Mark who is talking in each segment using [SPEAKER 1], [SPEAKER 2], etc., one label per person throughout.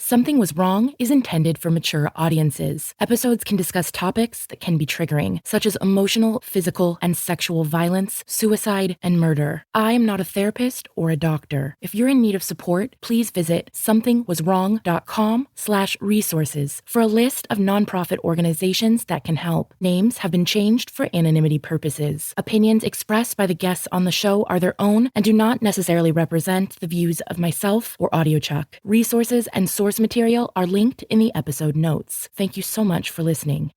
[SPEAKER 1] Something Was Wrong is intended for mature audiences. Episodes can discuss topics that can be triggering, such as emotional, physical, and sexual violence, suicide, and murder. I am not a therapist or a doctor. If you're in need of support, please visit somethingwaswrong.com/resources for a list of nonprofit organizations that can help. Names have been changed for anonymity purposes. Opinions expressed by the guests on the show are their own and do not necessarily represent the views of myself or AudioChuck. Resources and source material are linked in the episode notes. Thank you so much for listening.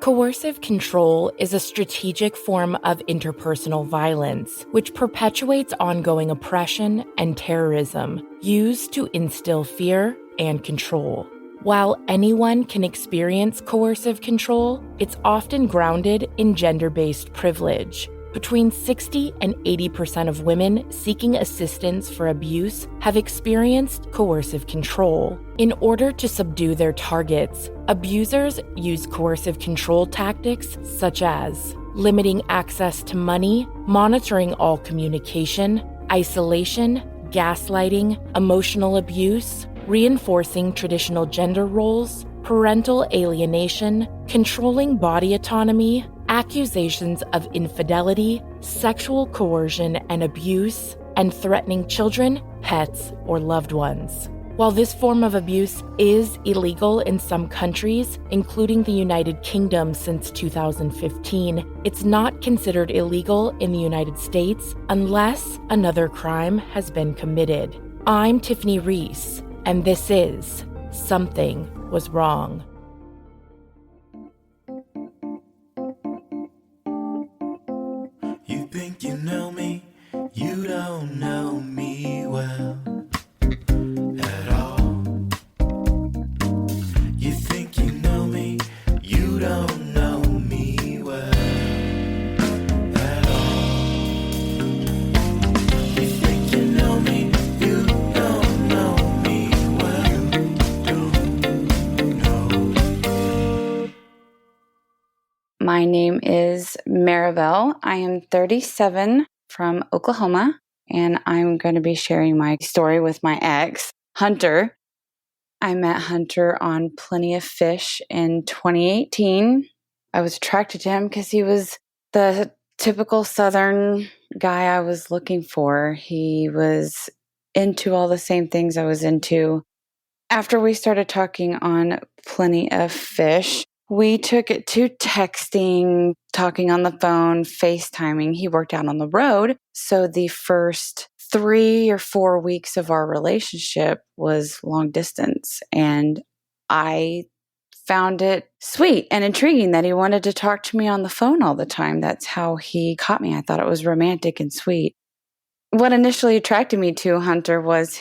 [SPEAKER 1] Coercive control is a strategic form of interpersonal violence, which perpetuates ongoing oppression and terrorism, used to instill fear and control. While anyone can experience coercive control, it's often grounded in gender-based privilege. Between 60 and 80% of women seeking assistance for abuse have experienced coercive control. In order to subdue their targets, abusers use coercive control tactics such as limiting access to money, monitoring all communication, isolation, gaslighting, emotional abuse, reinforcing traditional gender roles, parental alienation, controlling body autonomy, accusations of infidelity, sexual coercion and abuse, and threatening children, pets, or loved ones. While this form of abuse is illegal in some countries, including the United Kingdom since 2015, it's not considered illegal in the United States unless another crime has been committed. I'm Tiffany Reese, and this is Something Was Wrong.
[SPEAKER 2] You think you know me, you don't know me well at all. You think you know me, you don't know me well at all. You think you know me, you don't know me well. You don't know.
[SPEAKER 3] My name is Maribelle. I am 37 from Oklahoma, and I'm going to be sharing my story with my ex, Hunter. I met Hunter on Plenty of Fish in 2018. I was attracted to him because he was the typical Southern guy I was looking for. He was into all the same things I was into. After we started talking on Plenty of Fish, we took it to texting, talking on the phone, FaceTiming. He worked out on the road. So the first 3 or 4 weeks of our relationship was long distance. And I found it sweet and intriguing that he wanted to talk to me on the phone all the time. That's how he caught me. I thought it was romantic and sweet. What initially attracted me to Hunter was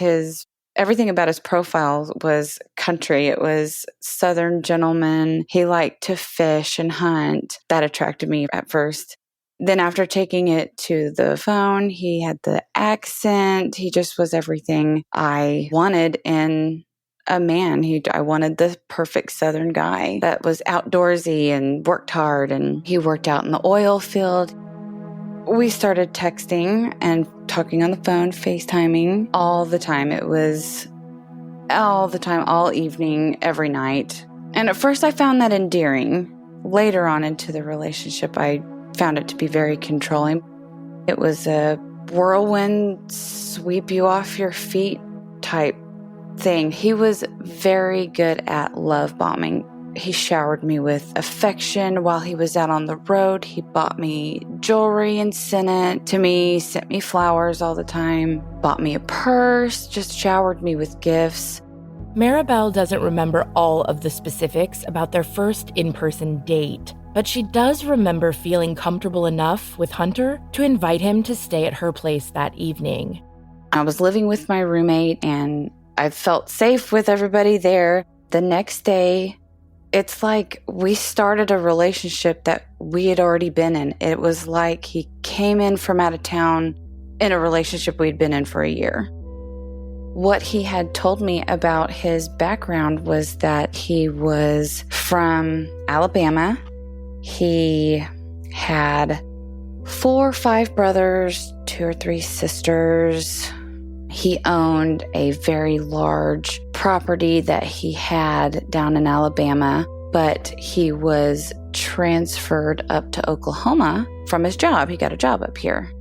[SPEAKER 3] everything about his profile was country. It was Southern gentleman. He liked to fish and hunt. That attracted me at first. Then after taking it to the phone, he had the accent. He just was everything I wanted in a man. I wanted the perfect Southern guy that was outdoorsy and worked hard, and he worked out in the oil field. We started texting and talking on the phone, FaceTiming all the time. It was all the time, all evening, every night. And at first I found that endearing. Later on into the relationship, I found it to be very controlling. It was a whirlwind, sweep you off your feet type thing. He was very good at love bombing. He showered me with affection while he was out on the road. He bought me jewelry and sent it to me, sent me flowers all the time, bought me a purse, just showered me with gifts.
[SPEAKER 1] Maribelle doesn't remember all of the specifics about their first in-person date, but she does remember feeling comfortable enough with Hunter to invite him to stay at her place that evening.
[SPEAKER 3] I was living with my roommate, and I felt safe with everybody there. The next day, it's like we started a relationship that we had already been in. It was like he came in from out of town in a relationship we'd been in for a year. What he had told me about his background was that he was from Alabama. He had 4 or 5 brothers, 2 or 3 sisters. He owned a very large property that he had down in Alabama, but he was transferred up to Oklahoma from his job. He got a job up here.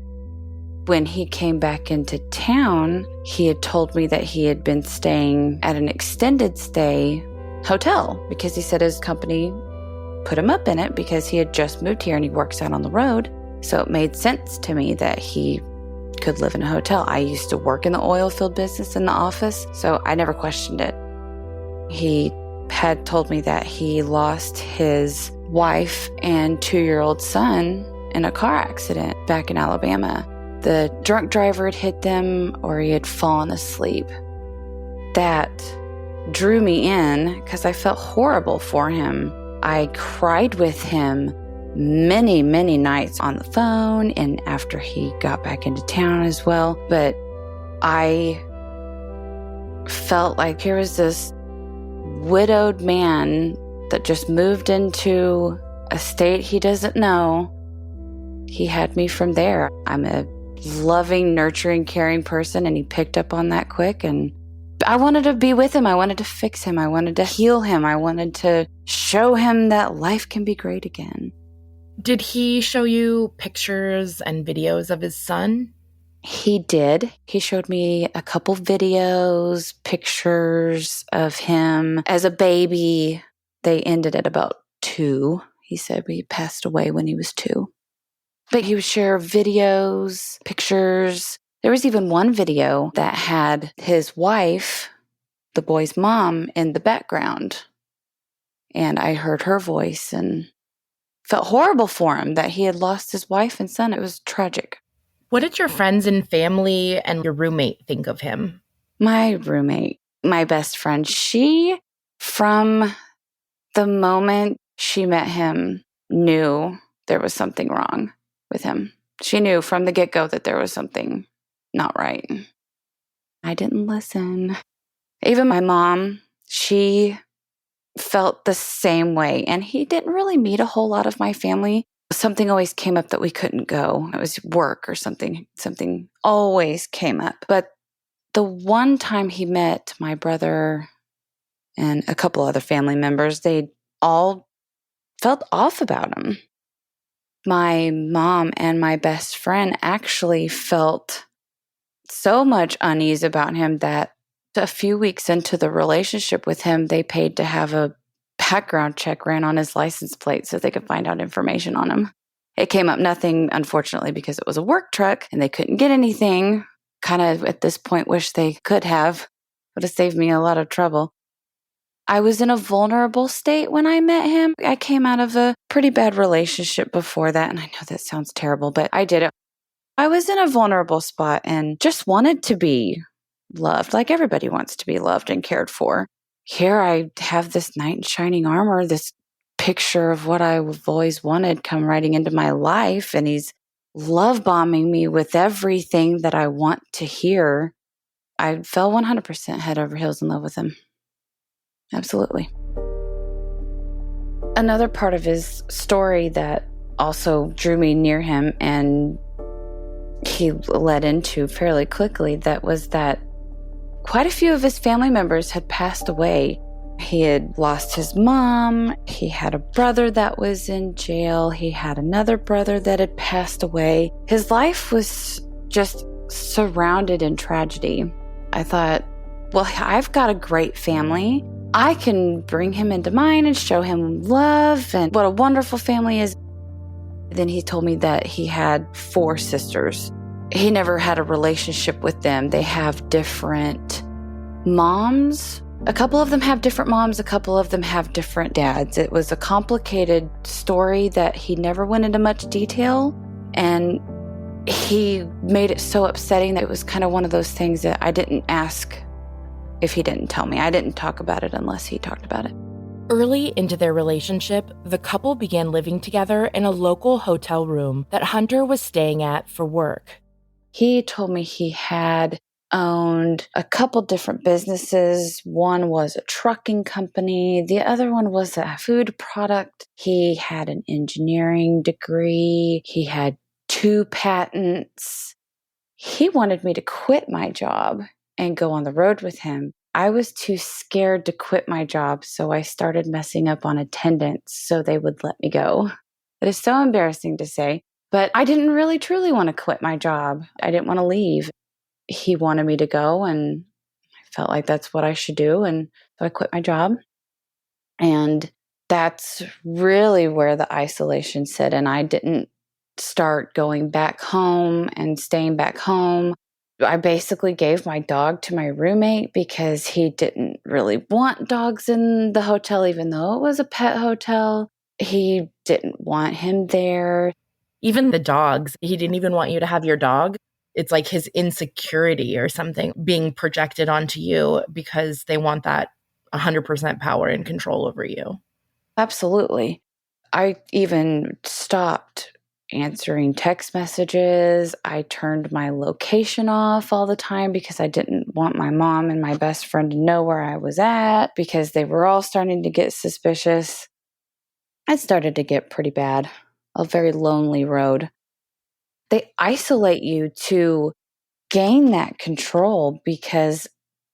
[SPEAKER 3] When he came back into town, he had told me that he had been staying at an extended stay hotel because he said his company put him up in it because he had just moved here and he works out on the road. So it made sense to me that he could live in a hotel. I used to work in the oil field business in the office, so I never questioned it. He had told me that he lost his wife and 2-year-old son in a car accident back in Alabama. The drunk driver had hit them or he had fallen asleep. That drew me in because I felt horrible for him. I cried with him many, many nights on the phone and after he got back into town as well. But I felt like here was this widowed man that just moved into a state he doesn't know. He had me from there. I'm a loving, nurturing, caring person, and he picked up on that quick. And I wanted to be with him. I wanted to fix him. I wanted to heal him. I wanted to show him that life can be great again.
[SPEAKER 1] Did he show you pictures and videos of his son?
[SPEAKER 3] He did. He showed me a couple videos, pictures of him as a baby. They ended at about 2. He said he passed away when he was 2. But he would share videos, pictures. There was even one video that had his wife, the boy's mom, in the background. And I heard her voice and felt horrible for him that he had lost his wife and son. It was tragic.
[SPEAKER 1] What did your friends and family and your roommate think of him?
[SPEAKER 3] My roommate, my best friend, she, from the moment she met him, knew there was something wrong with him. She knew from the get-go that there was something not right. I didn't listen. Even my mom, she felt the same way. And he didn't really meet a whole lot of my family. Something always came up that we couldn't go. It was work or something. Something always came up. But the one time he met my brother and a couple other family members, they all felt off about him. My mom and my best friend actually felt so much unease about him that a few weeks into the relationship with him, they paid to have a background check ran on his license plate so they could find out information on him. It came up nothing, unfortunately, because it was a work truck and they couldn't get anything. Kind of at this point wish they could have. Would have saved me a lot of trouble. I was in a vulnerable state when I met him. I came out of a pretty bad relationship before that, and I know that sounds terrible, but I did it. I was in a vulnerable spot and just wanted to be loved, like everybody wants to be loved and cared for. Here I have this knight in shining armor, this picture of what I've always wanted come riding into my life, and he's love bombing me with everything that I want to hear. I fell 100% head over heels in love with him. Absolutely. Another part of his story that also drew me near him and he led into fairly quickly, that was that quite a few of his family members had passed away. He had lost his mom. He had a brother that was in jail. He had another brother that had passed away. His life was just surrounded in tragedy. I thought, well, I've got a great family. I can bring him into mine and show him love and what a wonderful family is. Then he told me that he had 4 sisters. He never had a relationship with them. They have different moms. A couple of them have different moms. A couple of them have different dads. It was a complicated story that he never went into much detail. And he made it so upsetting that it was kind of one of those things that I didn't ask if he didn't tell me. I didn't talk about it unless he talked about it.
[SPEAKER 1] Early into their relationship, the couple began living together in a local hotel room that Hunter was staying at for work.
[SPEAKER 3] He told me he had owned a couple different businesses. One was a trucking company. The other one was a food product. He had an engineering degree. He had 2 patents. He wanted me to quit my job and go on the road with him. I was too scared to quit my job, so I started messing up on attendance so they would let me go. It is so embarrassing to say, but I didn't really truly want to quit my job. I didn't want to leave. He wanted me to go, and I felt like that's what I should do, and so I quit my job. And that's really where the isolation set in. I didn't start going back home and staying back home. I basically gave my dog to my roommate because he didn't really want dogs in the hotel, even though it was a pet hotel. He didn't want him there.
[SPEAKER 1] Even the dogs, he didn't even want you to have your dog. It's like his insecurity or something being projected onto you because they want that 100% power and control over you.
[SPEAKER 3] Absolutely. I even stopped answering text messages. I turned my location off all the time because I didn't want my mom and my best friend to know where I was at because they were all starting to get suspicious. It started to get pretty bad, a very lonely road. They isolate you to gain that control because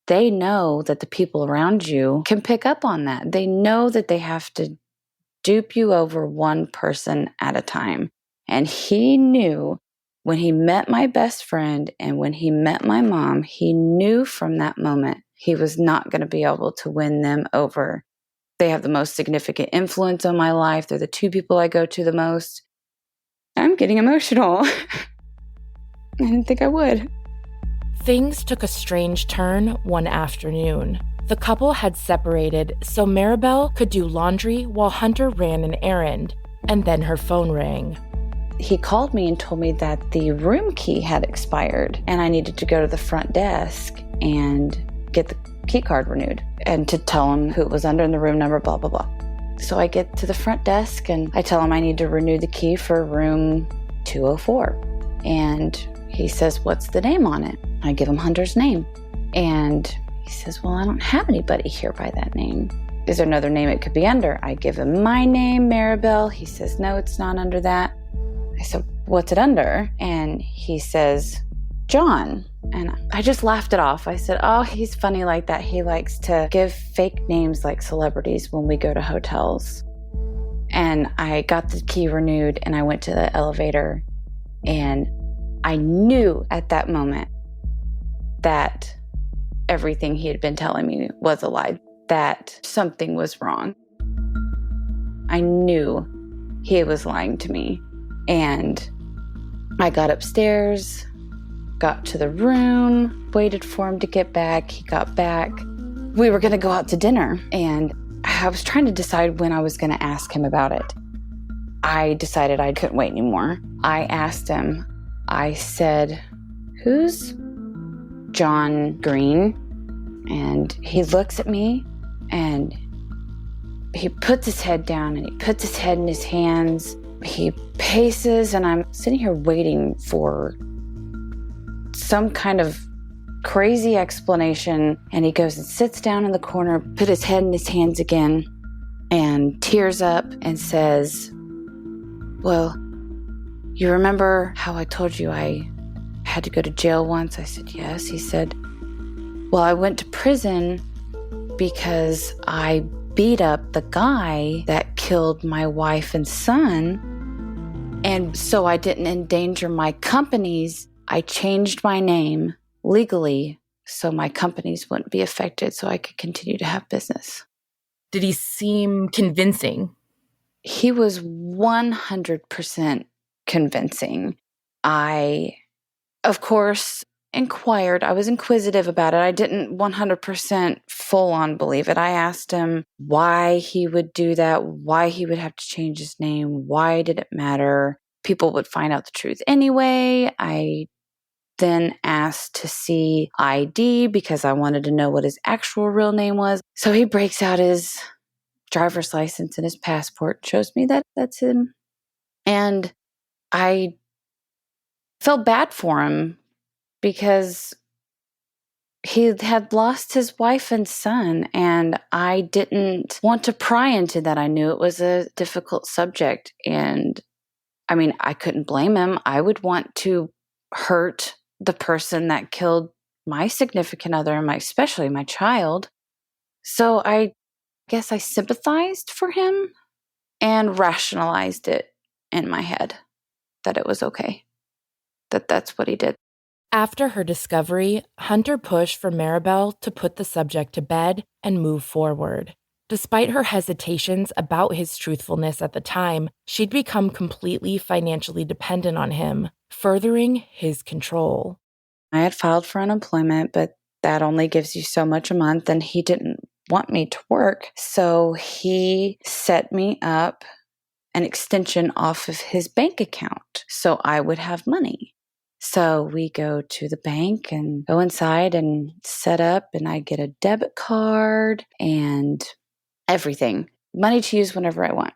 [SPEAKER 3] they know that the people around you can pick up on that. They know that they have to dupe you over one person at a time. And he knew when he met my best friend and when he met my mom, he knew from that moment he was not going to be able to win them over. They have the most significant influence on my life. They're the two people I go to the most. I'm getting emotional. I didn't think I would.
[SPEAKER 1] Things took a strange turn one afternoon. The couple had separated so Maribelle could do laundry while Hunter ran an errand, and then her phone rang.
[SPEAKER 3] He called me and told me that the room key had expired and I needed to go to the front desk and get the key card renewed and to tell him who it was under and the room number, blah, blah, blah. So I get to the front desk and I tell him I need to renew the key for room 204. And he says, "What's the name on it?" I give him Hunter's name. And he says, "Well, I don't have anybody here by that name. Is there another name it could be under?" I give him my name, Maribelle. He says, "No, it's not under that." I said, "What's it under?" And he says, "John." And I just laughed it off. I said, "Oh, he's funny like that. He likes to give fake names like celebrities when we go to hotels." And I got the key renewed and I went to the elevator and I knew at that moment that everything he had been telling me was a lie, that something was wrong. I knew he was lying to me. And I got upstairs, got to the room, waited for him to get back. He got back. We were going to go out to dinner, and I was trying to decide when I was going to ask him about it. I decided I couldn't wait anymore. I asked him, I said, "Who's John Green?" And he looks at me and he puts his head down and he puts his head in his hands. He paces and I'm sitting here waiting for some kind of crazy explanation. And he goes and sits down in the corner, put his head in his hands again and tears up and says, "Well, you remember how I told you I had to go to jail once?" I said, "Yes." He said, "Well, I went to prison because I beat up the guy that killed my wife and son. And so I didn't endanger my companies. I changed my name legally so my companies wouldn't be affected so I could continue to have business."
[SPEAKER 1] Did he seem convincing?
[SPEAKER 3] He was 100% convincing. I, of course, inquired. I was inquisitive about it. I didn't 100% full on believe it. I asked him why he would do that, why he would have to change his name, why did it matter? People would find out the truth anyway. I then asked to see ID because I wanted to know what his actual real name was. So he breaks out his driver's license and his passport, shows me that that's him. And I felt bad for him because he had lost his wife and son, and I didn't want to pry into that. I knew it was a difficult subject, and I mean, I couldn't blame him. I would want to hurt the person that killed my significant other and especially my child. So I guess I sympathized for him and rationalized it in my head that it was okay, that that's what he did.
[SPEAKER 1] After her discovery, Hunter pushed for Maribelle to put the subject to bed and move forward. Despite her hesitations about his truthfulness at the time, she'd become completely financially dependent on him, furthering his control.
[SPEAKER 3] I had filed for unemployment, but that only gives you so much a month, and he didn't want me to work. So he set me up an extension off of his bank account so I would have money. So we go to the bank and go inside and set up, and I get a debit card and everything, money to use whenever I want.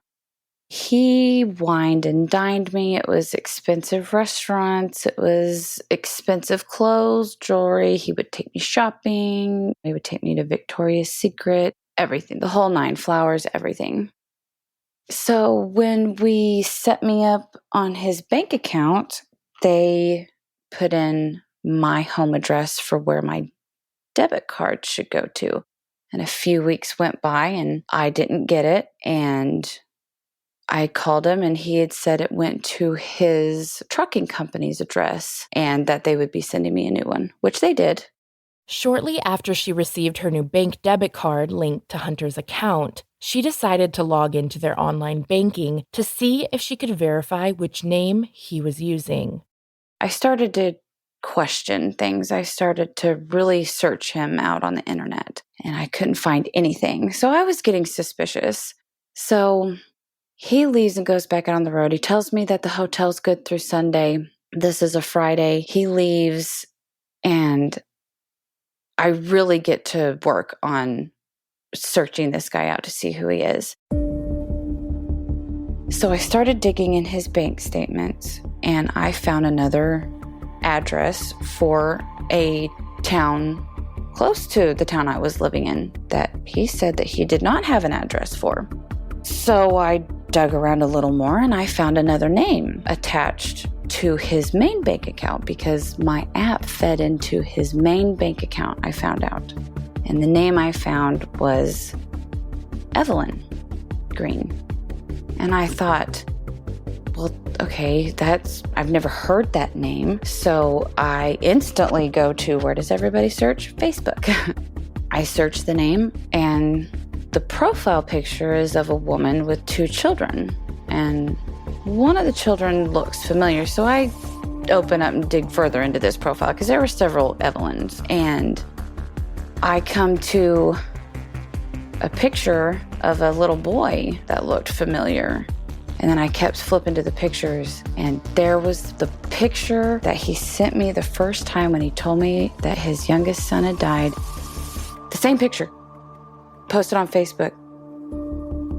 [SPEAKER 3] He wined and dined me. It was expensive restaurants. It was expensive clothes, jewelry. He would take me shopping. He would take me to Victoria's Secret, everything, the whole nine, flowers, everything. So when we set me up on his bank account, they put in my home address for where my debit card should go to. And a few weeks went by and I didn't get it. And I called him and he had said it went to his trucking company's address and that they would be sending me a new one, which they did.
[SPEAKER 1] Shortly after she received her new bank debit card linked to Hunter's account, she decided to log into their online banking to see if she could verify which name he was using.
[SPEAKER 3] I started to question things. I started to really search him out on the internet and I couldn't find anything. So I was getting suspicious. So he leaves and goes back out on the road. He tells me that the hotel's good through Sunday. This is a Friday. He leaves and I really get to work on searching this guy out to see who he is. So I started digging in his bank statements and I found another address for a town close to the town I was living in that he said that he did not have an address for. So I dug around a little more and I found another name attached to his main bank account because my app fed into his main bank account, I found out. And the name I found was Evelyn Green. And I thought, well, okay, I've never heard that name. So I instantly go to, where does everybody search? Facebook. I search the name and the profile picture is of a woman with two children. And one of the children looks familiar. So I open up and dig further into this profile because there were several Evelyns. And I come to a picture of a little boy that looked familiar. And then I kept flipping to the pictures, and there was the picture that he sent me the first time when he told me that his youngest son had died. The same picture, posted on Facebook,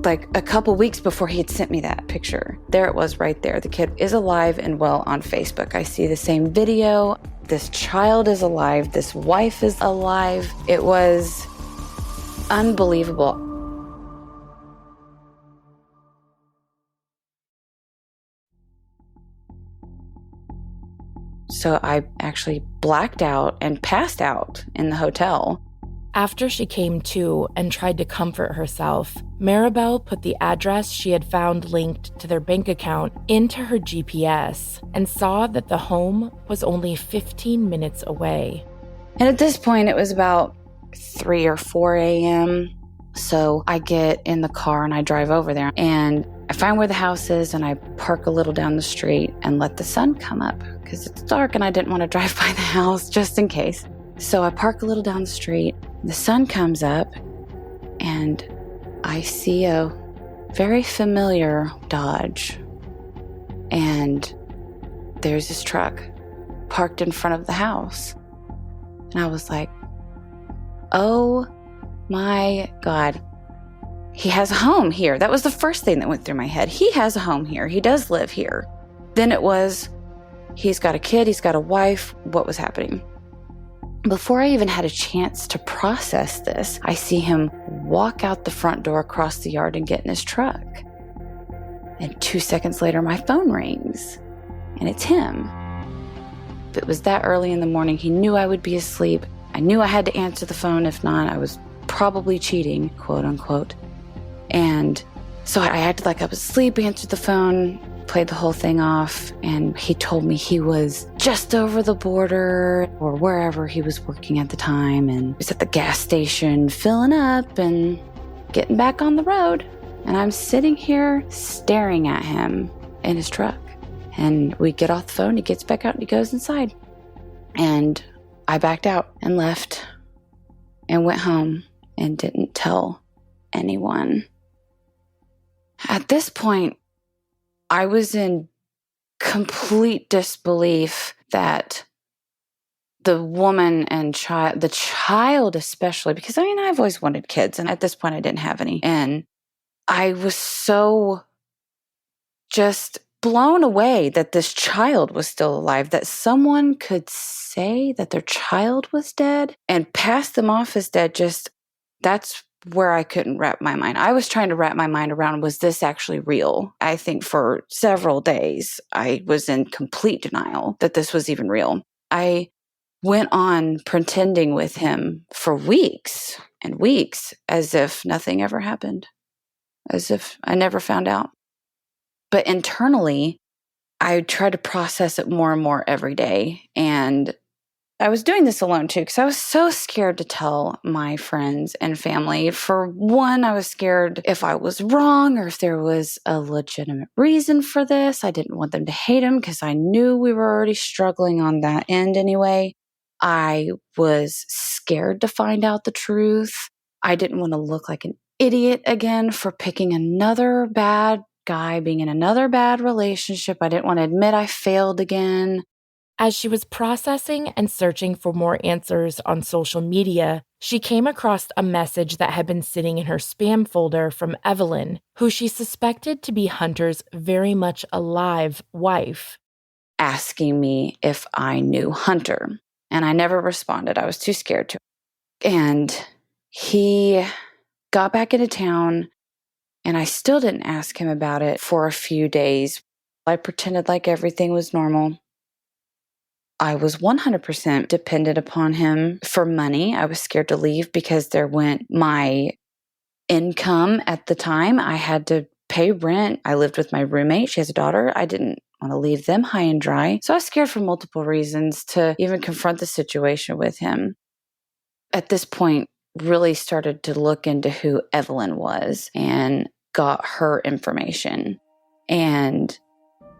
[SPEAKER 3] like a couple weeks before he had sent me that picture. There it was right there. The kid is alive and well on Facebook. I see the same video. This child is alive. This wife is alive. It was unbelievable. So I actually blacked out and passed out in the hotel.
[SPEAKER 1] After she came to and tried to comfort herself, Maribelle put the address she had found linked to their bank account into her GPS and saw that the home was only 15 minutes away.
[SPEAKER 3] And at this point, it was about 3 or 4 a.m. So I get in the car and I drive over there and I find where the house is and I park a little down the street and let the sun come up because it's dark and I didn't want to drive by the house just in case. So I park a little down the street, the sun comes up and I see a very familiar Dodge. And there's this truck parked in front of the house. And I was like, oh my God, he has a home here. That was the first thing that went through my head. He has a home here. He does live here. Then it was, he's got a kid, he's got a wife. What was happening? Before I even had a chance to process this, I see him walk out the front door, across the yard, and get in his truck. And 2 seconds later, my phone rings, and it's him. If it was that early in the morning, he knew I would be asleep. I knew I had to answer the phone. If not, I was probably cheating, quote unquote. And so I acted like I was asleep, answered the phone, played the whole thing off, and he told me he was just over the border or wherever he was working at the time, and he was at the gas station filling up and getting back on the road. And I'm sitting here staring at him in his truck. And we get off the phone, he gets back out and he goes inside. And I backed out and left and went home and didn't tell anyone. At this point, I was in complete disbelief that the woman and the child especially, because I've always wanted kids, and at this point I didn't have any. And I was so just blown away that this child was still alive, that someone could say that their child was dead and pass them off as dead. That's where I couldn't wrap my mind. I was trying to wrap my mind around, was this actually real? I think for several days, I was in complete denial that this was even real. I went on pretending with him for weeks and weeks as if nothing ever happened, as if I never found out. But internally, I tried to process it more and more every day. And I was doing this alone too, because I was so scared to tell my friends and family. For one, I was scared if I was wrong or if there was a legitimate reason for this. I didn't want them to hate him because I knew we were already struggling on that end anyway. I was scared to find out the truth. I didn't want to look like an idiot again for picking another bad guy, being in another bad relationship. I didn't want to admit I failed again.
[SPEAKER 1] As she was processing and searching for more answers on social media, she came across a message that had been sitting in her spam folder from Evelyn, who she suspected to be Hunter's very much alive wife,
[SPEAKER 3] asking me if I knew Hunter. And I never responded. I was too scared to. And he got back into town, and I still didn't ask him about it for a few days. I pretended like everything was normal. I was 100% dependent upon him for money. I was scared to leave because there went my income at the time. I had to pay rent. I lived with my roommate. She has a daughter. I didn't want to leave them high and dry. So I was scared for multiple reasons to even confront the situation with him. At this point, really started to look into who Evelyn was and got her information. And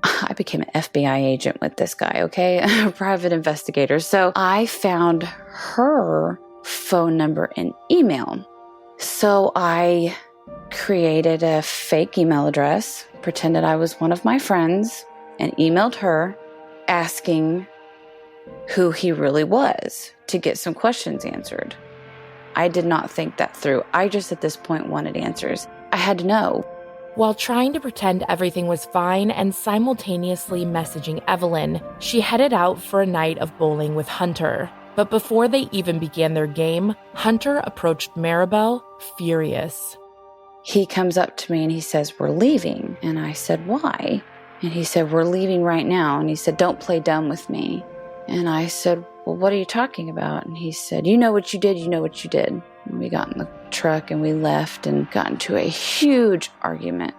[SPEAKER 3] I became an FBI agent with this guy, okay? A private investigator. So I found her phone number and email. So I created a fake email address, pretended I was one of my friends, and emailed her asking who he really was to get some questions answered. I did not think that through. I just at this point wanted answers. I had to know.
[SPEAKER 1] While trying to pretend everything was fine and simultaneously messaging Evelyn, she headed out for a night of bowling with Hunter. But before they even began their game, Hunter approached Maribelle, furious.
[SPEAKER 3] He comes up to me and he says, "We're leaving." And I said, "Why?" And he said, "We're leaving right now." And he said, "Don't play dumb with me." And I said, "Well, what are you talking about?" And he said, "You know what you did, you know what you did." And we got in the truck and we left and got into a huge argument.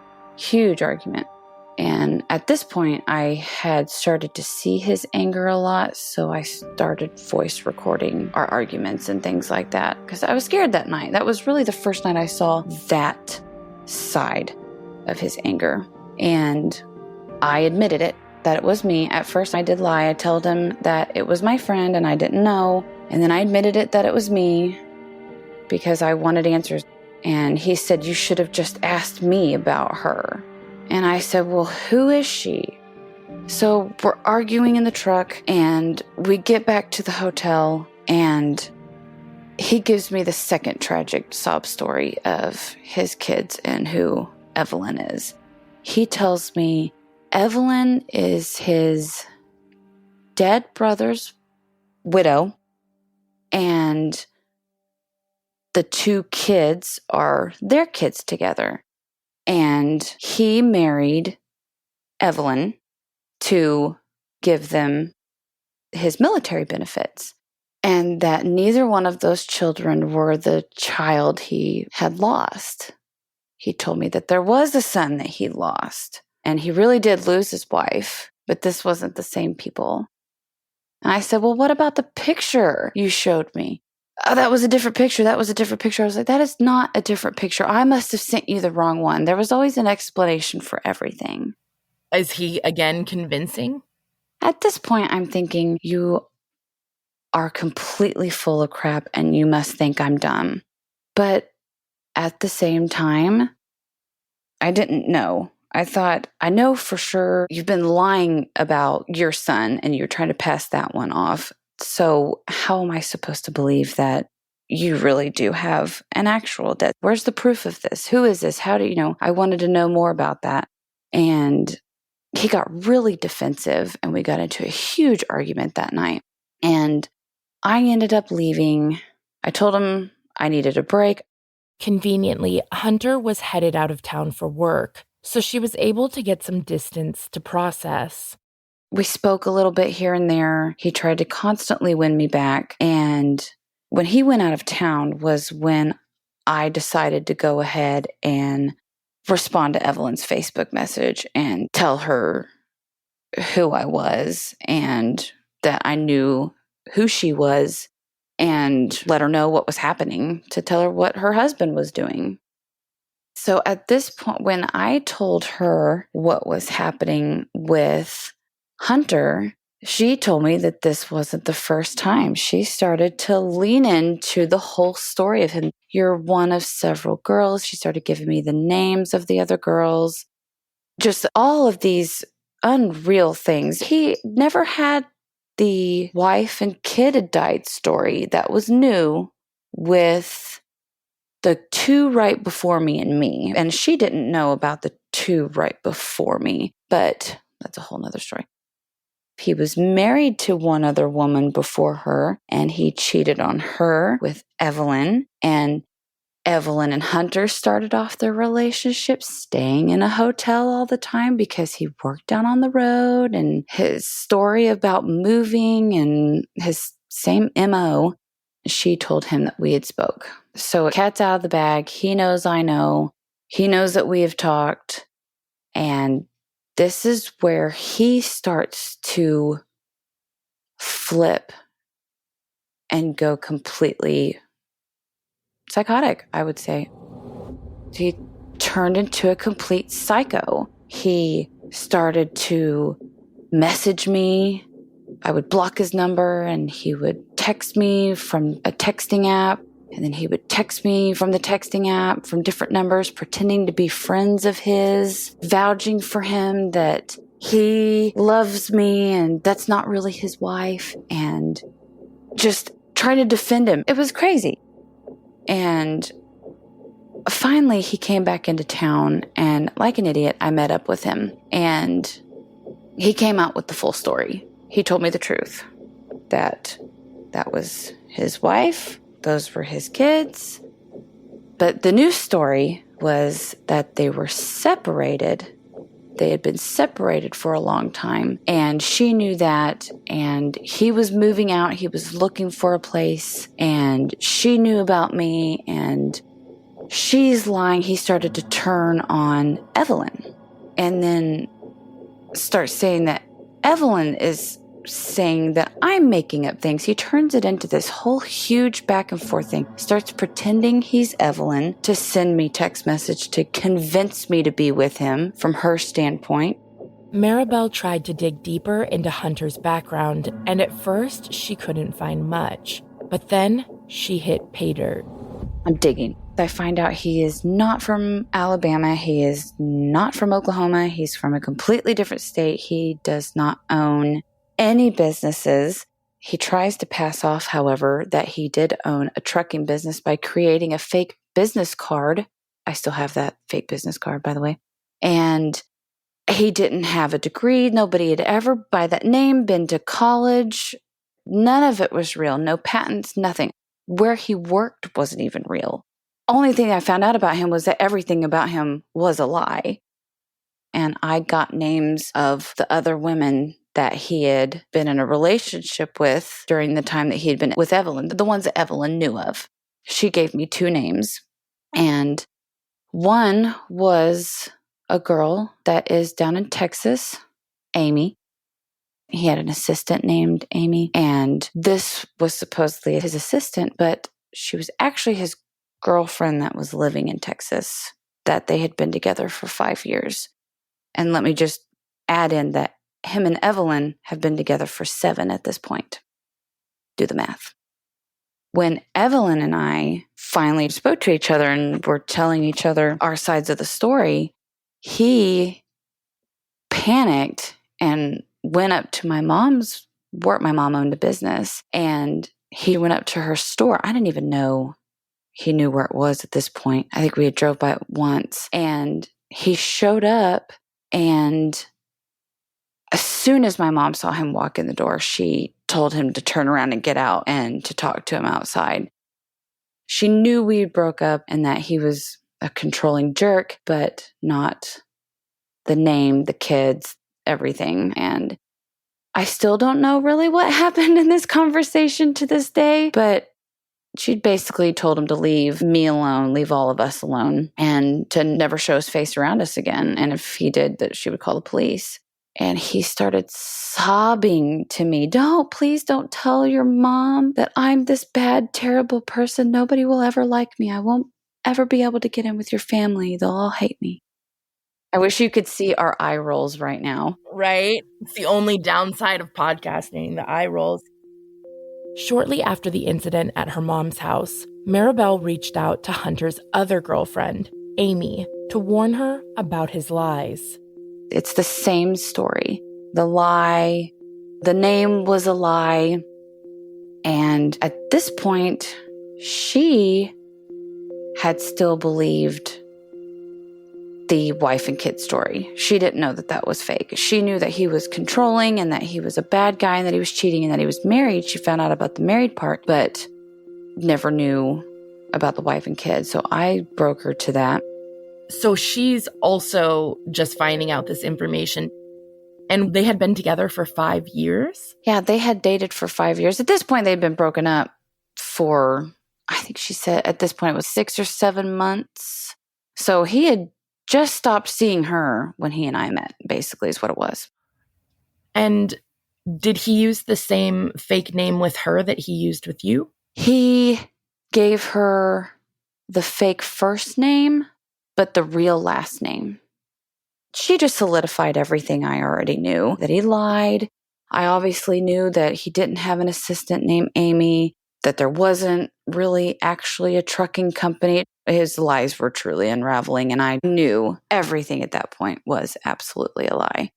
[SPEAKER 3] And at this point, I had started to see his anger a lot, so I started voice recording our arguments and things like that, because I was scared that night. That was really the first night I saw that side of his anger. And I admitted it, that it was me. At first, I did lie. I told him that it was my friend and I didn't know. And then I admitted it that it was me because I wanted answers. And he said, "You should have just asked me about her." And I said, "Well, who is she?" So we're arguing in the truck and we get back to the hotel and he gives me the second tragic sob story of his kids and who Evelyn is. He tells me Evelyn is his dead brother's widow, and the two kids are their kids together. And he married Evelyn to give them his military benefits, and that neither one of those children were the child he had lost. He told me that there was a son that he lost, and he really did lose his wife, but this wasn't the same people. And I said, well, what about the picture you showed me? Oh, that was a different picture. That was a different picture. I was like, that is not a different picture. I must have sent you the wrong one. There was always an explanation for everything.
[SPEAKER 1] Is he again convincing?
[SPEAKER 3] At this point, I'm thinking, you are completely full of crap and you must think I'm dumb. But at the same time, I didn't know. I thought, I know for sure you've been lying about your son and you're trying to pass that one off. So how am I supposed to believe that you really do have an actual death? Where's the proof of this? Who is this? How do you know? I wanted to know more about that. And he got really defensive and we got into a huge argument that night. And I ended up leaving. I told him I needed a break.
[SPEAKER 1] Conveniently, Hunter was headed out of town for work, so she was able to get some distance to process.
[SPEAKER 3] We spoke a little bit here and there. He tried to constantly win me back. And when he went out of town was when I decided to go ahead and respond to Evelyn's Facebook message and tell her who I was and that I knew who she was, and let her know what was happening, to tell her what her husband was doing. So at this point, when I told her what was happening with Hunter, she told me that this wasn't the first time. She started to lean into the whole story of him. You're one of several girls. She started giving me the names of the other girls. Just all of these unreal things. He never had the wife and kid had died story that was new with the two right before me and me. And she didn't know about the two right before me, but that's a whole nother story. He was married to one other woman before her, and he cheated on her with Evelyn. And Evelyn and Hunter started off their relationship staying in a hotel all the time because he worked down on the road, and his story about moving and his same MO, she told him that we had spoke. So cat's out of the bag. He knows I know. He knows that we have talked. And this is where he starts to flip and go completely psychotic, I would say. He turned into a complete psycho. He started to message me. I would block his number and he would text me from a texting app. And then he would text me from the texting app from different numbers, pretending to be friends of his, vouching for him that he loves me and that's not really his wife, and just trying to defend him. It was crazy. And finally, he came back into town, and like an idiot, I met up with him. And he came out with the full story. He told me the truth, that was his wife, those were his kids. But the new story was that they were separated. They had been separated for a long time, and she knew that, and he was moving out. He was looking for a place, and she knew about me, and she's lying. He started to turn on Evelyn and then start saying that Evelyn is saying that I'm making up things. He turns it into this whole huge back and forth thing. Starts pretending he's Evelyn to send me text message to convince me to be with him from her standpoint.
[SPEAKER 1] Maribelle tried to dig deeper into Hunter's background, and at first she couldn't find much. But then she hit pay dirt.
[SPEAKER 3] I'm digging. I find out he is not from Alabama. He is not from Oklahoma. He's from a completely different state. He does not own any businesses. He tries to pass off, however, that he did own a trucking business by creating a fake business card. I still have that fake business card, by the way. And he didn't have a degree. Nobody had ever, by that name, been to college. None of it was real. No patents, nothing. Where he worked wasn't even real. Only thing I found out about him was that everything about him was a lie. And I got names of the other women that he had been in a relationship with during the time that he had been with Evelyn, the ones that Evelyn knew of. She gave me 2 names, and one was a girl that is down in Texas, Amy. He had an assistant named Amy, and this was supposedly his assistant, but she was actually his girlfriend that was living in Texas, that they had been together for 5 years. And let me just add in that him and Evelyn have been together for 7 at this point. Do the math. When Evelyn and I finally spoke to each other and were telling each other our sides of the story, he panicked and went up to my mom's work. My mom owned a business, and he went up to her store. I didn't even know he knew where it was at this point. I think we had drove by it once, and he showed up, and as soon as my mom saw him walk in the door, she told him to turn around and get out and to talk to him outside. She knew we broke up and that he was a controlling jerk, but not the name, the kids, everything. And I still don't know really what happened in this conversation to this day, but she basically told him to leave me alone, leave all of us alone, and to never show his face around us again. And if he did, that she would call the police. And he started sobbing to me, please don't tell your mom that I'm this bad, terrible person. Nobody will ever like me. I won't ever be able to get in with your family. They'll all hate me. I wish you could see our eye rolls right now.
[SPEAKER 1] Right? It's the only downside of podcasting, the eye rolls. Shortly after the incident at her mom's house, Maribelle reached out to Hunter's other girlfriend, Amy, to warn her about his lies.
[SPEAKER 3] It's the same story. The lie, the name was a lie. And at this point, she had still believed the wife and kid story. She didn't know that that was fake. She knew that he was controlling and that he was a bad guy and that he was cheating and that he was married. She found out about the married part, but never knew about the wife and kids. So I broke her to that.
[SPEAKER 1] So she's also just finding out this information. And they had been together for 5 years?
[SPEAKER 3] Yeah, they had dated for 5 years. At this point, they'd been broken up for, I think she said at this point it was 6 or 7 months. So he had just stopped seeing her when he and I met, basically, is what it was.
[SPEAKER 1] And did he use the same fake name with her that he used with you?
[SPEAKER 3] He gave her the fake first name, but the real last name. She just solidified everything I already knew, that he lied. I obviously knew that he didn't have an assistant named Amy, that there wasn't really actually a trucking company. His lies were truly unraveling, and I knew everything at that point was absolutely a lie.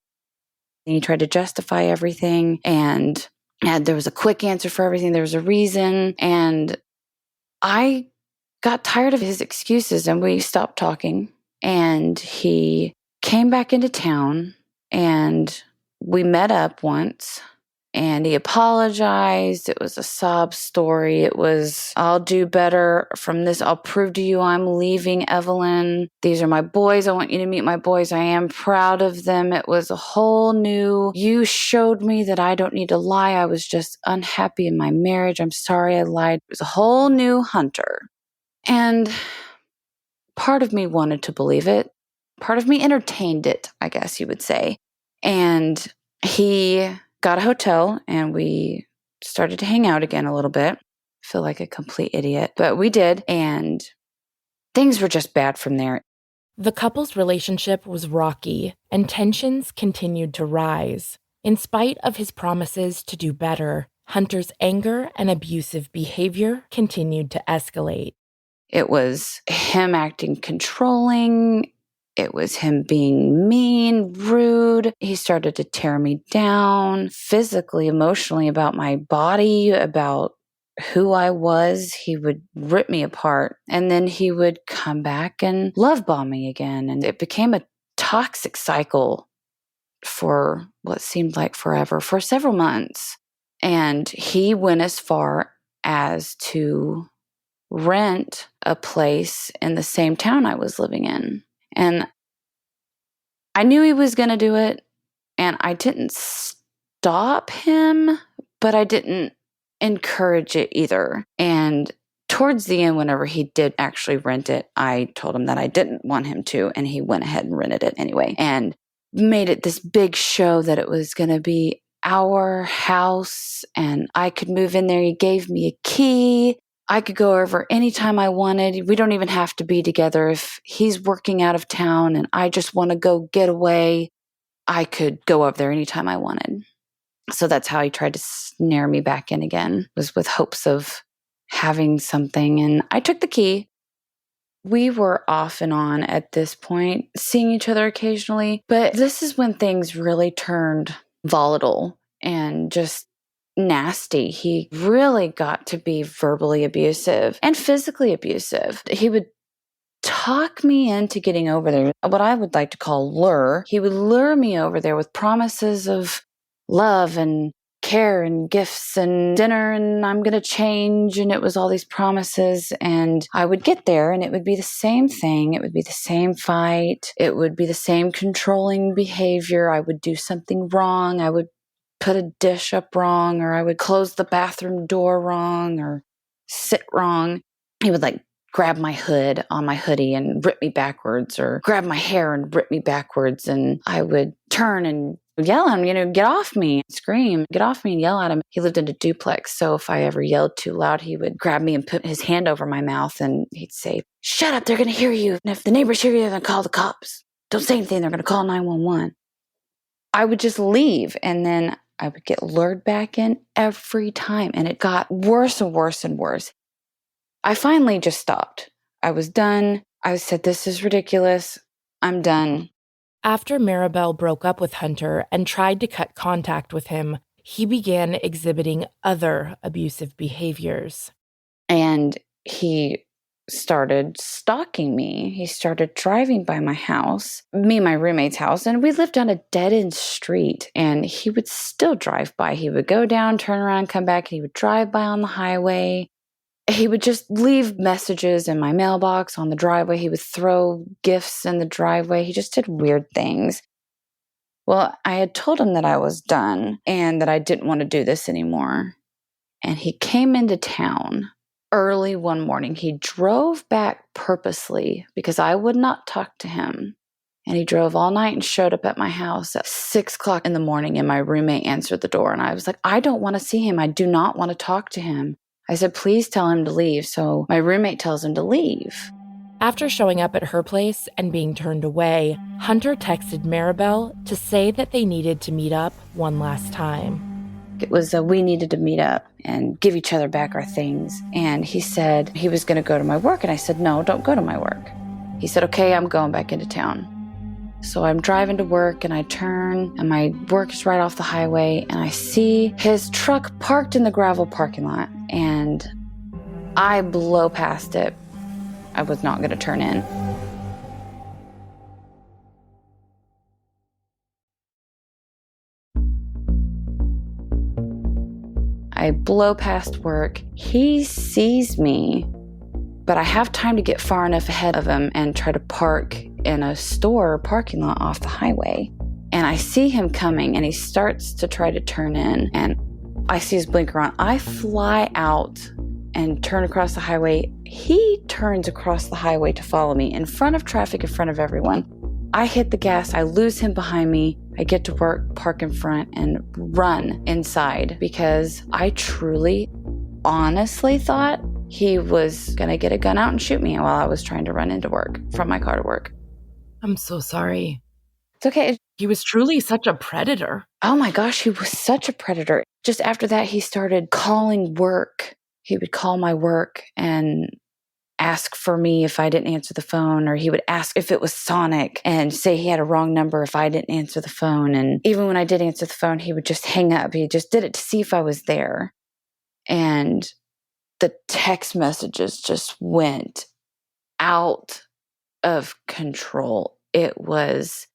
[SPEAKER 3] And he tried to justify everything, and there was a quick answer for everything. There was a reason, and I got tired of his excuses, and we stopped talking, and he came back into town, and we met up once, and he apologized. It was a sob story. It was, I'll do better from this. I'll prove to you I'm leaving, Evelyn. These are my boys. I want you to meet my boys. I am proud of them. It was a whole new, you showed me that I don't need to lie. I was just unhappy in my marriage. I'm sorry I lied. It was a whole new Hunter. And part of me wanted to believe it. Part of me entertained it, I guess you would say. And he got a hotel and we started to hang out again a little bit. I feel like a complete idiot, but we did. And things were just bad from there.
[SPEAKER 1] The couple's relationship was rocky and tensions continued to rise. In spite of his promises to do better, Hunter's anger and abusive behavior continued to escalate.
[SPEAKER 3] It was him acting controlling. It was him being mean, rude. He started to tear me down physically, emotionally, about my body, about who I was. He would rip me apart. And then he would come back and love bomb me again. And it became a toxic cycle for what seemed like forever, for several months. And he went as far as to rent a place in the same town I was living in. And I knew he was going to do it, and I didn't stop him, but I didn't encourage it either. And towards the end, whenever he did actually rent it, I told him that I didn't want him to, and he went ahead and rented it anyway and made it this big show that it was going to be our house and I could move in there. He gave me a key. I could go over anytime I wanted. We don't even have to be together. If he's working out of town and I just want to go get away, I could go over there anytime I wanted. So that's how he tried to snare me back in again, was with hopes of having something. And I took the key. We were off and on at this point, seeing each other occasionally. But this is when things really turned volatile and just nasty. He really got to be verbally abusive and physically abusive. He would talk me into getting over there, what I would like to call lure. He would lure me over there with promises of love and care and gifts and dinner and I'm going to change. And it was all these promises. And I would get there and it would be the same thing. It would be the same fight. It would be the same controlling behavior. I would do something wrong. I would put a dish up wrong, or I would close the bathroom door wrong or sit wrong. He would grab my hood on my hoodie and rip me backwards, or grab my hair and rip me backwards. And I would turn and yell at him, get off me, scream, get off me and yell at him. He lived in a duplex. So if I ever yelled too loud, he would grab me and put his hand over my mouth and he'd say, "Shut up, they're going to hear you. And if the neighbors hear you, they're going to call the cops. Don't say anything, they're going to call 911. I would just leave and then I would get lured back in every time. And it got worse and worse and worse. I finally just stopped. I was done. I said, this is ridiculous. I'm done.
[SPEAKER 1] After Maribelle broke up with Hunter and tried to cut contact with him, he began exhibiting other abusive behaviors.
[SPEAKER 3] And he started stalking me. He started driving by my house, me and my roommate's house, and we lived on a dead-end street, and he would still drive by. He would go down, turn around, come back, and he would drive by on the highway. He would just leave messages in my mailbox on the driveway. He would throw gifts in the driveway. He just did weird things. Well, I had told him that I was done and that I didn't want to do this anymore. And he came into town early one morning. He drove back purposely because I would not talk to him. And he drove all night and showed up at my house at 6 o'clock in the morning. And my roommate answered the door. And I was like, I don't want to see him. I do not want to talk to him. I said, please tell him to leave. So my roommate tells him to leave.
[SPEAKER 1] After showing up at her place and being turned away, Hunter texted Maribelle to say that they needed to meet up one last time.
[SPEAKER 3] It was we needed to meet up and give each other back our things. And he said he was going to go to my work. And I said, no, don't go to my work. He said, okay, I'm going back into town. So I'm driving to work and I turn and my work is right off the highway and I see his truck parked in the gravel parking lot and I blow past it. I was not going to turn in. I blow past work. He sees me, but I have time to get far enough ahead of him and try to park in a store parking lot off the highway. And I see him coming and he starts to try to turn in and I see his blinker on. I fly out and turn across the highway. He turns across the highway to follow me in front of traffic, in front of everyone. I hit the gas. I lose him behind me. I get to work, park in front, and run inside because I truly, honestly thought he was going to get a gun out and shoot me while I was trying to run into work, from my car to work.
[SPEAKER 1] I'm so sorry.
[SPEAKER 3] It's okay.
[SPEAKER 1] He was truly such a predator.
[SPEAKER 3] Oh my gosh, he was such a predator. Just after that, he started calling work. He would call my work and ask for me if I didn't answer the phone, or he would ask if it was Sonic and say he had a wrong number if I didn't answer the phone. And even when I did answer the phone, he would just hang up. He just did it to see if I was there. And the text messages just went out of control. It was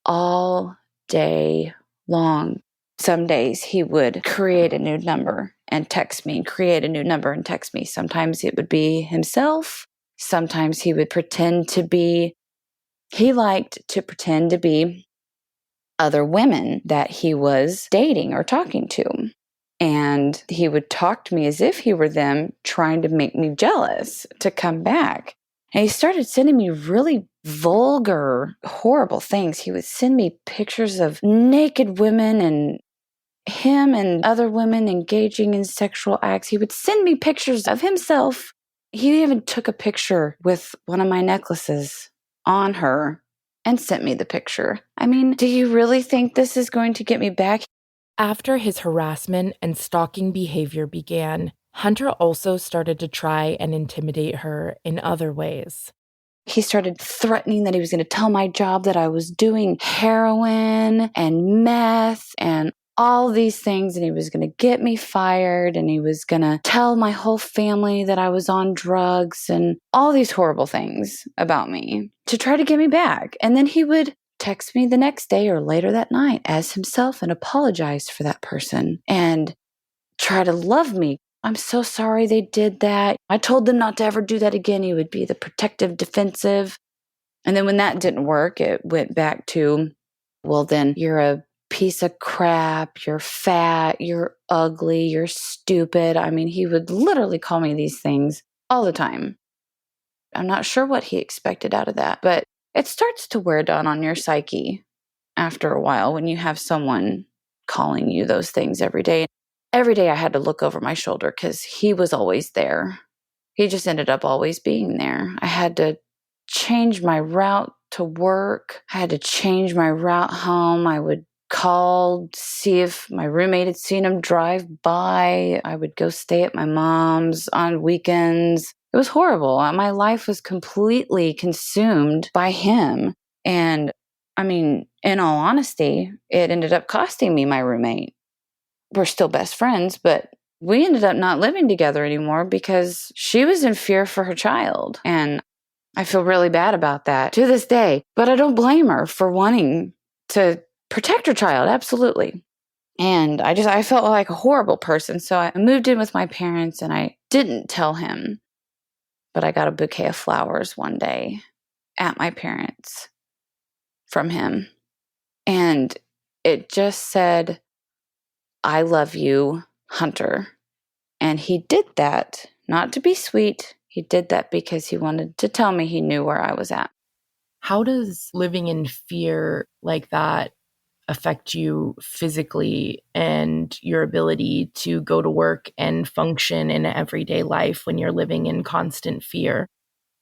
[SPEAKER 3] all day long. Some days he would create a new number and text me, create a new number and text me. Sometimes it would be himself. Sometimes he would pretend to be, he liked to pretend to be other women that he was dating or talking to. And he would talk to me as if he were them, trying to make me jealous to come back. And he started sending me really vulgar, horrible things. He would send me pictures of naked women and him and other women engaging in sexual acts. He would send me pictures of himself. He even took a picture with one of my necklaces on her and sent me the picture. I mean, do you really think this is going to get me back?
[SPEAKER 1] After his harassment and stalking behavior began, Hunter also started to try and intimidate her in other ways.
[SPEAKER 3] He started threatening that he was going to tell my job that I was doing heroin and meth and all these things, and he was going to get me fired, and he was going to tell my whole family that I was on drugs and all these horrible things about me to try to get me back. And then he would text me the next day or later that night as himself and apologize for that person and try to love me. I'm so sorry they did that. I told them not to ever do that again. He would be the protective, defensive. And then when that didn't work, it went back to, well, then you're a piece of crap. You're fat. You're ugly. You're stupid. I mean, he would literally call me these things all the time. I'm not sure what he expected out of that, but it starts to wear down on your psyche after a while when you have someone calling you those things every day. Every day I had to look over my shoulder because he was always there. He just ended up always being there. I had to change my route to work. I had to change my route home. I would call, see if my roommate had seen him drive by. I would go stay at my mom's on weekends. It was horrible. My life was completely consumed by him. And I mean, in all honesty, it ended up costing me my roommate. We're still best friends, but we ended up not living together anymore because she was in fear for her child. And I feel really bad about that to this day, but I don't blame her for wanting to protect her child. Absolutely. And I felt like a horrible person. So I moved in with my parents and I didn't tell him, but I got a bouquet of flowers one day at my parents' from him. And it just said, "I love you, Hunter." And he did that not to be sweet. He did that because he wanted to tell me he knew where I was at.
[SPEAKER 1] How does living in fear like that affect you physically and your ability to go to work and function in everyday life when you're living in constant fear?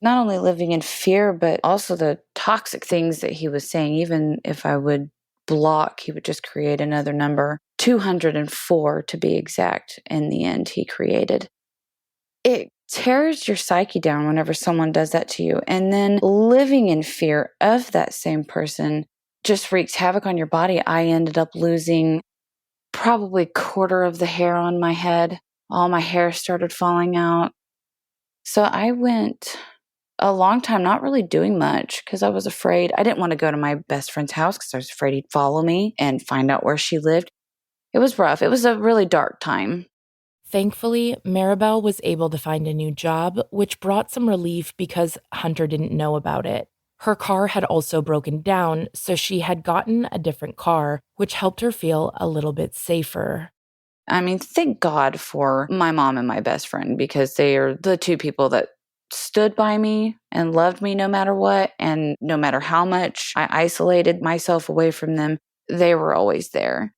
[SPEAKER 3] Not only living in fear, but also the toxic things that he was saying. Even if I would block, he would just create another number, 204 to be exact. In the end, he created. It tears your psyche down whenever someone does that to you. And then living in fear of that same person just wreaks havoc on your body. I ended up losing probably a quarter of the hair on my head. All my hair started falling out. So I went a long time not really doing much because I was afraid. I didn't want to go to my best friend's house because I was afraid he'd follow me and find out where she lived. It was rough. It was a really dark time.
[SPEAKER 1] Thankfully, Maribelle was able to find a new job, which brought some relief because Hunter didn't know about it. Her car had also broken down, so she had gotten a different car, which helped her feel a little bit safer.
[SPEAKER 3] I mean, thank God for my mom and my best friend because they are the two people that stood by me and loved me no matter what. And no matter how much I isolated myself away from them, they were always there.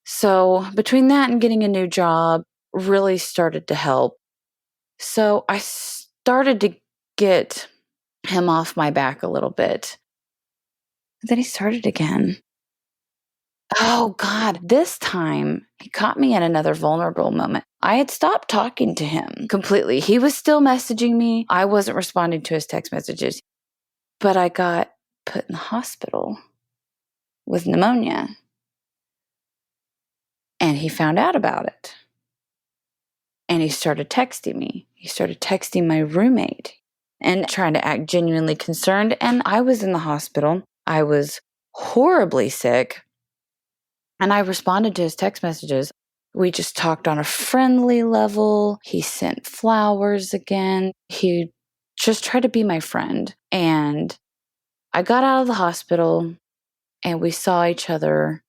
[SPEAKER 3] So between that and getting a new job really started to help. So I started to get him off my back a little bit. Then he started again. Oh God, this time he caught me in another vulnerable moment. I had stopped talking to him completely. He was still messaging me. I wasn't responding to his text messages, but I got put in the hospital with pneumonia. And he found out about it. And he started texting me. He started texting my roommate and trying to act genuinely concerned. And I was in the hospital. I was horribly sick. And I responded to his text messages. We just talked on a friendly level. He sent flowers again. He just tried to be my friend. And I got out of the hospital And we saw each other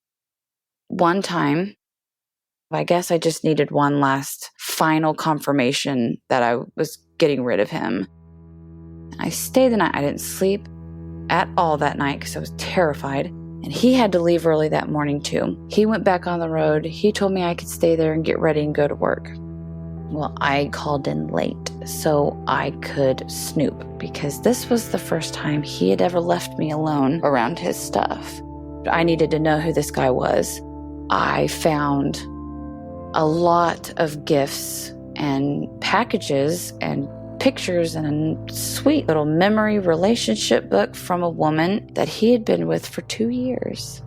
[SPEAKER 3] one time. I guess I just needed one last final confirmation that I was getting rid of him. I stayed the night. I didn't sleep at all that night because I was terrified. And he had to leave early that morning too. He went back on the road. He told me I could stay there and get ready and go to work. Well, I called in late so I could snoop because this was the first time he had ever left me alone around his stuff. I needed to know who this guy was. I found a lot of gifts and packages and pictures and a sweet little memory relationship book from a woman that he had been with for 2 years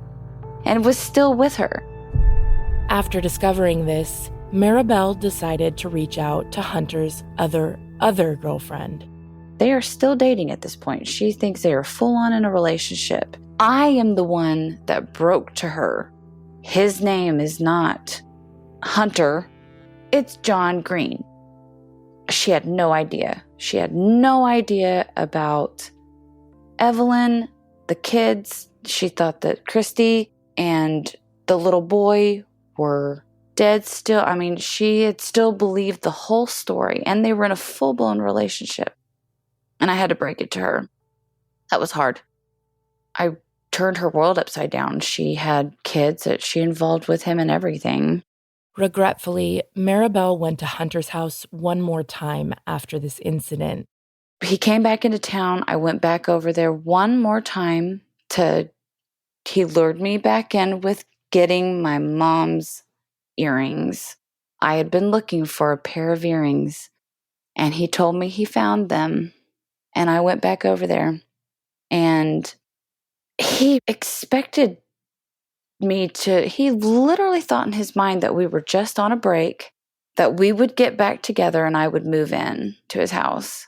[SPEAKER 3] and was still with her.
[SPEAKER 1] After discovering this, Maribelle decided to reach out to Hunter's other girlfriend.
[SPEAKER 3] They are still dating at this point. She thinks they are full on in a relationship. I am the one that broke to her. His name is not Hunter. It's John Green. She had no idea. She had no idea about Evelyn, the kids. She thought that Christy and the little boy were dead still. I mean, she had still believed the whole story, and they were in a full-blown relationship. And I had to break it to her. That was hard. I turned her world upside down. She had kids that she involved with him and everything.
[SPEAKER 1] Regretfully, Maribelle went to Hunter's house one more time after this incident.
[SPEAKER 3] He came back into town. I went back over there one more time he lured me back in with getting my mom's earrings. I had been looking for a pair of earrings, and he told me he found them. And I went back over there, and he expected he literally thought in his mind that we were just on a break, that we would get back together and I would move in to his house.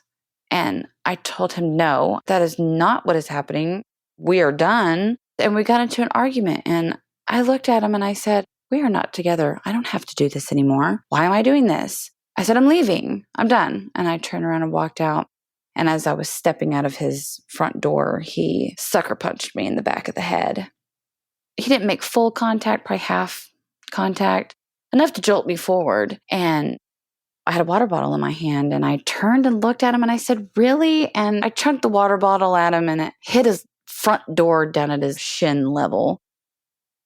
[SPEAKER 3] And I told him, no, that is not what is happening. We are done. And we got into an argument, and I looked at him and I said, we are not together. I don't have to do this anymore. Why am I doing this? I said, I'm leaving. I'm done. And I turned around and walked out. And as I was stepping out of his front door, he sucker punched me in the back of the head. He didn't make full contact, probably half contact, enough to jolt me forward. And I had a water bottle in my hand, and I turned and looked at him and I said, really? And I chunked the water bottle at him, and it hit his front door down at his shin level.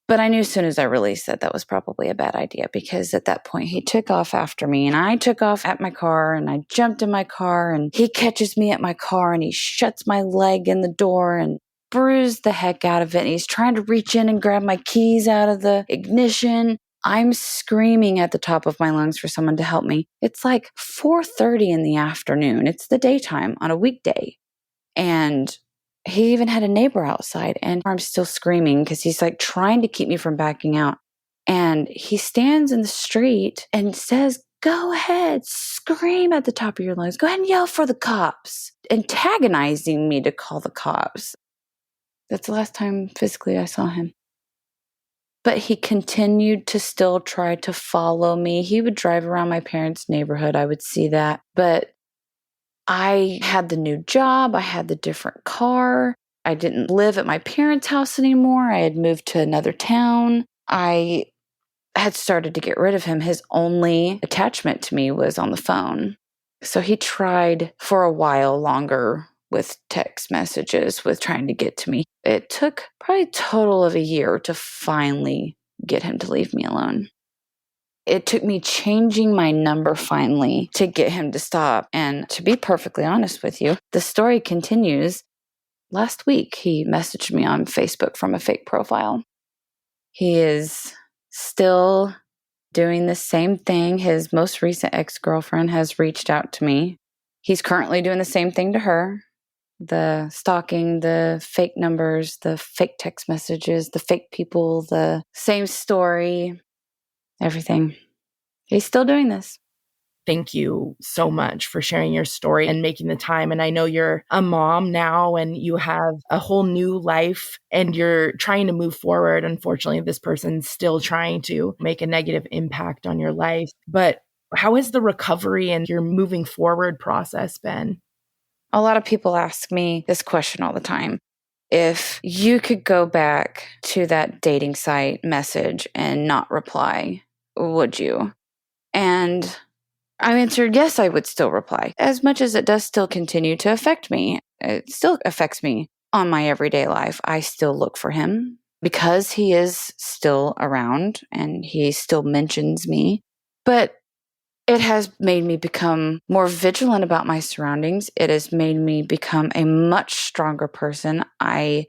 [SPEAKER 3] But I knew as soon as I released that was probably a bad idea, because at that point he took off after me, and I took off at my car, and I jumped in my car, and he catches me at my car, and he shuts my leg in the door and bruised the heck out of it. And he's trying to reach in and grab my keys out of the ignition. I'm screaming at the top of my lungs for someone to help me. It's like 4:30 in the afternoon. It's the daytime on a weekday. And he even had a neighbor outside, and I'm still screaming because he's like trying to keep me from backing out. And he stands in the street and says, go ahead, scream at the top of your lungs. Go ahead and yell for the cops, antagonizing me to call the cops. That's the last time physically I saw him. But he continued to still try to follow me. He would drive around my parents' neighborhood. I would see that. But I had the new job. I had the different car. I didn't live at my parents' house anymore. I had moved to another town. I had started to get rid of him. His only attachment to me was on the phone. So he tried for a while longer with text messages, with trying to get to me. It took probably a total of a year to finally get him to leave me alone. It took me changing my number finally to get him to stop. And to be perfectly honest with you, the story continues. Last week, he messaged me on Facebook from a fake profile. He is still doing the same thing. His most recent ex-girlfriend has reached out to me. He's currently doing the same thing to her. The stalking, the fake numbers, the fake text messages, the fake people, the same story, everything. He's still doing this.
[SPEAKER 1] Thank you so much for sharing your story and making the time. And I know you're a mom now and you have a whole new life and you're trying to move forward. Unfortunately, this person's still trying to make a negative impact on your life. But how has the recovery and your moving forward process been?
[SPEAKER 3] A lot of people ask me this question all the time. if you could go back to that dating site message and not reply, would you? And I answered, yes, I would still reply. As much as it does still continue to affect me, it still affects me on my everyday life. I still look for him because he is still around and he still mentions me. But it has made me become more vigilant about my surroundings. It has made me become a much stronger person. I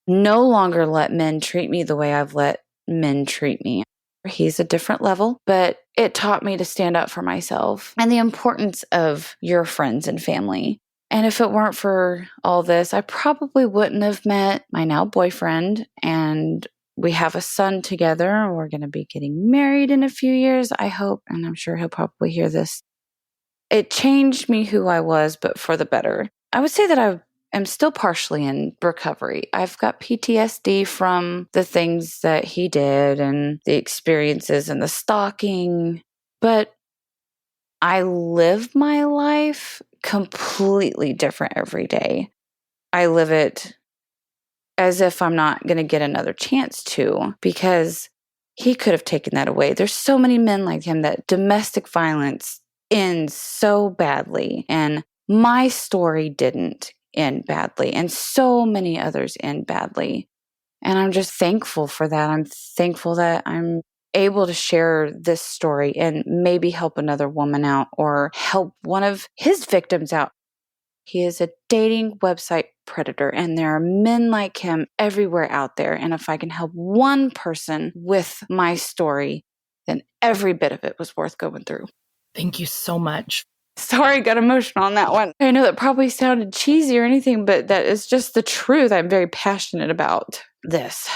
[SPEAKER 3] no longer let men treat me the way I've let men treat me. He's a different level, but it taught me to stand up for myself and the importance of your friends and family. And if it weren't for all this, I probably wouldn't have met my now boyfriend. And we have a son together. We're going to be getting married in a few years, I hope. And I'm sure he'll probably hear this. It changed me who I was, but for the better. I would say that I'm still partially in recovery. I've got PTSD from the things that he did and the experiences and the stalking, but I live my life completely different every day. I live it as if I'm not going to get another chance to, because he could have taken that away. There's so many men like him that domestic violence ends so badly, and my story didn't end badly, and so many others end badly. And I'm just thankful for that. I'm thankful that I'm able to share this story and maybe help another woman out or help one of his victims out. He is a dating website predator, and there are men like him everywhere out there. And if I can help one person with my story, then every bit of it was worth going through.
[SPEAKER 1] Thank you so much.
[SPEAKER 3] Sorry, I got emotional on that one. I know that probably sounded cheesy or anything, but that is just the truth. I'm very passionate about this.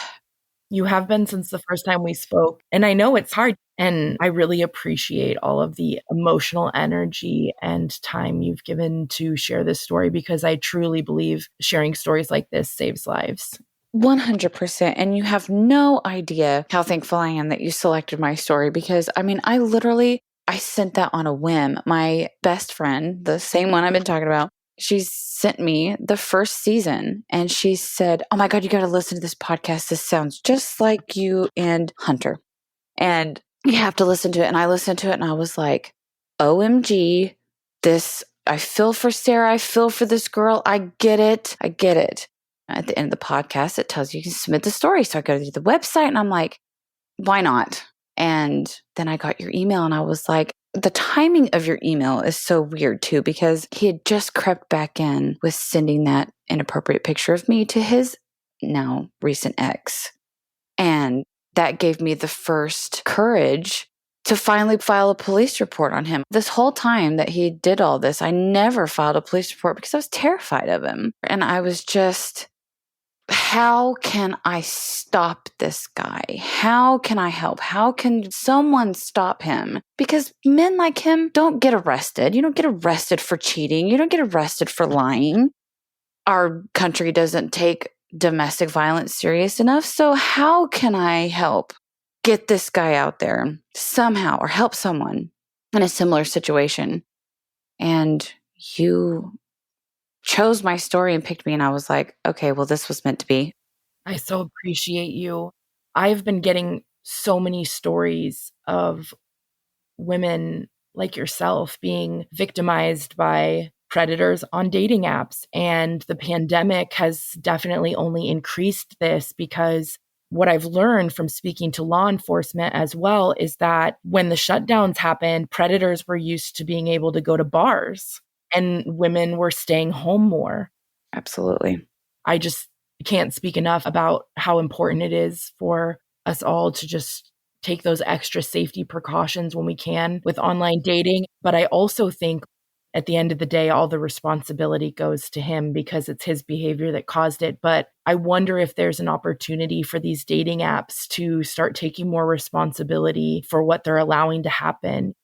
[SPEAKER 1] You have been since the first time we spoke. And I know it's hard. And I really appreciate all of the emotional energy and time you've given to share this story, because I truly believe sharing stories like this saves lives.
[SPEAKER 3] 100%. And you have no idea how thankful I am that you selected my story, because I sent that on a whim. My best friend, the same one I've been talking about, she sent me the first season and she said, "Oh my God, you got to listen to this podcast. This sounds just like you and Hunter. And you have to listen to it." And I listened to it and I was like, OMG, I feel for Sarah. I feel for this girl. I get it. I get it. At the end of the podcast, it tells you can submit the story. So I go to the website and I'm like, why not? And then I got your email and I was like, the timing of your email is so weird too, because he had just crept back in with sending that inappropriate picture of me to his now recent ex. And that gave me the first courage to finally file a police report on him. This whole time that he did all this, I never filed a police report because I was terrified of him. And I was just, how can I stop this guy? How can I help? How can someone stop him? Because men like him don't get arrested. You don't get arrested for cheating. You don't get arrested for lying. Our country doesn't take domestic violence serious enough. So how can I help get this guy out there somehow, or help someone in a similar situation? And you chose my story and picked me, and I was like, okay, well, this was meant to be.
[SPEAKER 1] I so appreciate you. I've been getting so many stories of women like yourself being victimized by predators on dating apps. And the pandemic has definitely only increased this, because what I've learned from speaking to law enforcement as well is that when the shutdowns happened, predators were used to being able to go to bars and women were staying home more.
[SPEAKER 3] Absolutely.
[SPEAKER 1] I just can't speak enough about how important it is for us all to just take those extra safety precautions when we can with online dating. But I also think at the end of the day, all the responsibility goes to him, because it's his behavior that caused it. But I wonder if there's an opportunity for these dating apps to start taking more responsibility for what they're allowing to happen.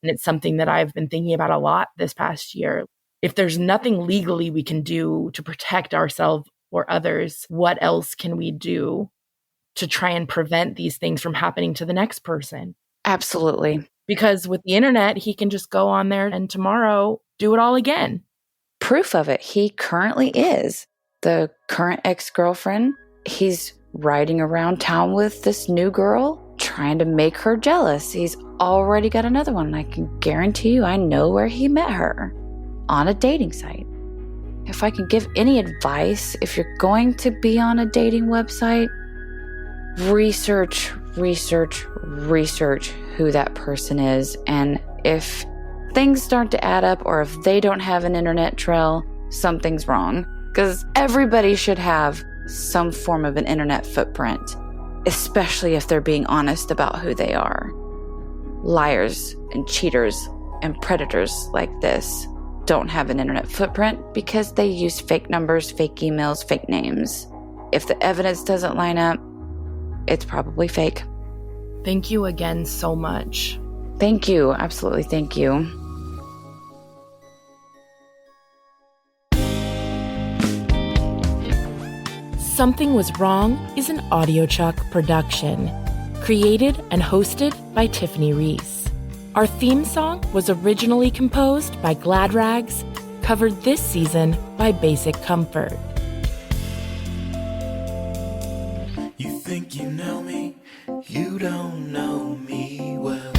[SPEAKER 1] And it's something that I've been thinking about a lot this past year. If there's nothing legally we can do to protect ourselves or others, what else can we do to try and prevent these things from happening to the next person?
[SPEAKER 3] Absolutely.
[SPEAKER 1] Because with the internet, he can just go on there and tomorrow do it all again.
[SPEAKER 3] Proof of it, he currently is. the current ex-girlfriend, he's riding around town with this new girl, trying to make her jealous. He's already got another one. I can guarantee you I know where he met her, on a dating site. If I can give any advice, if you're going to be on a dating website, research who that person is. And if things start to add up, or if they don't have an internet trail, something's wrong. Because everybody should have some form of an internet footprint, especially if they're being honest about who they are. Liars and cheaters and predators like this don't have an internet footprint because they use fake numbers, fake emails, fake names. If the evidence doesn't line up, it's probably fake.
[SPEAKER 1] Thank you again so much.
[SPEAKER 3] Thank you. Absolutely. Thank you.
[SPEAKER 1] Something Was Wrong is an AudioChuck production, created and hosted by Tiffany Reese. Our theme song was originally composed by Glad Rags, covered this season by Basic Comfort.
[SPEAKER 2] You think you know me, you don't know me well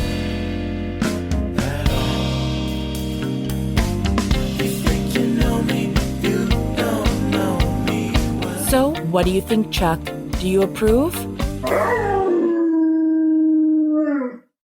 [SPEAKER 2] at all. You think you know me, you don't know me well.
[SPEAKER 1] So, what do you think, Chuck? Do you approve?